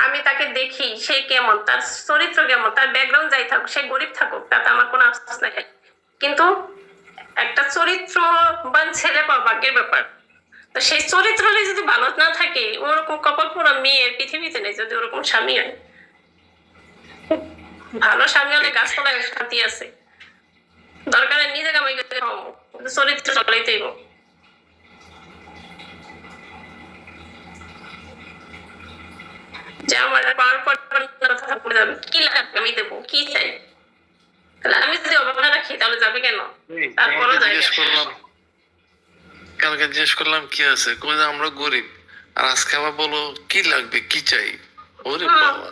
আমি তাকে দেখি সে কেমন, তার চরিত্র কেমন, তার ব্যাকগ্রাউন্ড যাই থাকুক, সে গরিব থাকুক, তাতে আমার কোনো আফসোস নাই। কিন্তু একটা চরিত্রবান ছেলে পাওয়া ভাগ্যের ব্যাপার। তো সেই চরিত্র যদি ভালো না থাকে, ওরকম কপাল পোড়া মেয়ের পৃথিবীতে নেই। যদি ওরকম স্বামী হয়, ভালো স্বামী হলে গাছপালায় শান্তি আছে। দরকারে নিজে কামাই করতে হবে, চরিত্র চলাইতেই হোক। যে আমার পাওয়ার পর কথা বলে যাবে, কি লাগবে আমি দেবো, কি চাই। তাহলে আমি যদি অভাব না রাখি তাহলে যাবে কেন? তারপরও কালকে জিজ্ঞেস করলাম কি আছে, আমরা গরিব, আর আজকে আবার বলো কি লাগবে কি চাই। ওরে বাবা,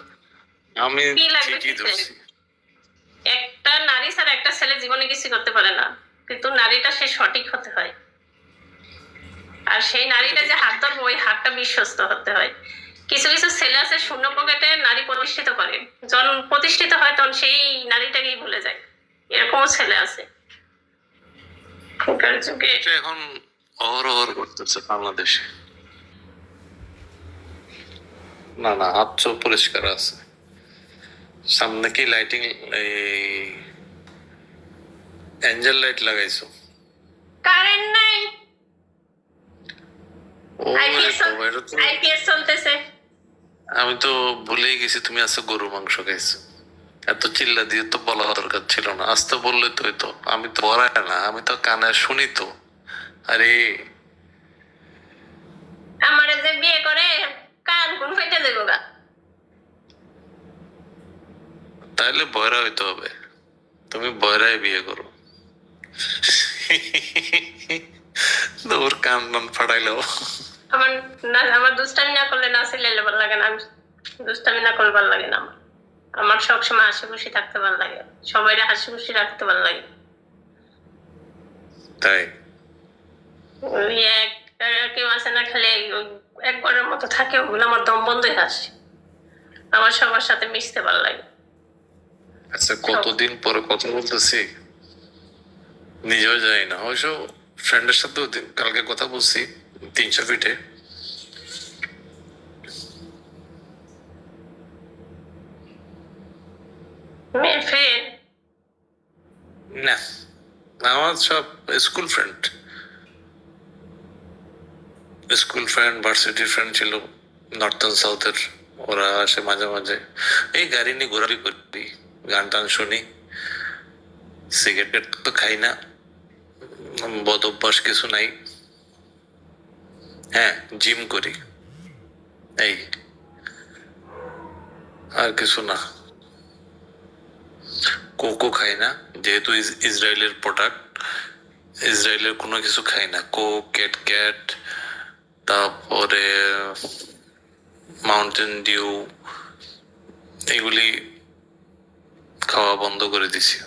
আমি ঠিকই ধরছি। একটা নারী ছাড়া একটা ছেলে জীবনে কিছু করতে পারে না, কিন্তু নারীটা সে সঠিক হতে হয়। আর সেই নারীটা যে হাত ধরবো, ওই হাতটা বিশ্বস্ত হতে হয়। কিছু কিছু ছেলে আছে শূন্য পকেটে নারী প্রতিষ্ঠিত করে, যখন প্রতিষ্ঠিত হয় তখন সেই নারীটাকেই ভুলে যায়। এরকমও ছেলে আছে যুগে। এখন অহরহ করতেছে বাংলাদেশে। না না, হাত চোখ পরিষ্কার আছে। সামনে কি লাইটিং, এই অ্যাঞ্জেল লাইট লাগাইছো? কারেন্ট নাই, আইপিএস চলতেছে। আমি তো ভুলেই গেছি তুমি আজকে গরু মাংস খাইছো। এত চিল্লা দিয়ে তো বলা দরকার ছিল না, আস্তে বললে তো হইতো। আমি তো বলাই না, আমি তো কানে শুনি তো। আরে আমারে যে বিয়ে করে কান কোন ফেটে দেবো গা। তাইলে বয়রা হইতে হবে, তুমি বয়রাই বিয়ে করো। ওর কান টান ফাটাইলো। আমার দুষ্টামি না করলে না ছেলে ভালো লাগে না, দুষ্টামি না করলে ভালো লাগে না। আমার সবসময় হাসি খুশি থাকতে ভালো লাগে, সবাই হাসি খুশি রাখতে ভালো লাগে। তাই ওই কেউ আসে না, খেলে একবারের মতো থাকে, ওগুলো আমার দম বন্ধই হাসি। আমার সবার সাথে মিশতে ভালো লাগে। আচ্ছা, কতদিন পরে কথা বলতেছি নিজেও জানি না। অবশ্য ফ্রেন্ডের সাথেও কালকে কথা বলছি 300 ফিটে। না, আমার সব স্কুল ফ্রেন্ড, ভার্সিটির ফ্রেন্ড ছিল, নর্থ সাউথের। ওরা আসে মাঝে মাঝে, এই গাড়ি নিয়ে ঘোরাঘুরি করি, গান টান শুনি। সিগারেট তো খাই না, বদ অভ্যাস কিছু নাই। হ্যাঁ, জিম করি, এই আর কিছু না। কোকো খাই না, যেহেতু ইসরায়েলের প্রোডাক্ট, ইসরায়েলের কোনো কিছু খাই না। কোক, ক্যাট, তারপরে মাউন্টেন ডিউ, এগুলি খাওয়া বন্ধ করে দিছি।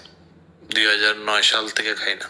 2009 সাল থেকে খাই না।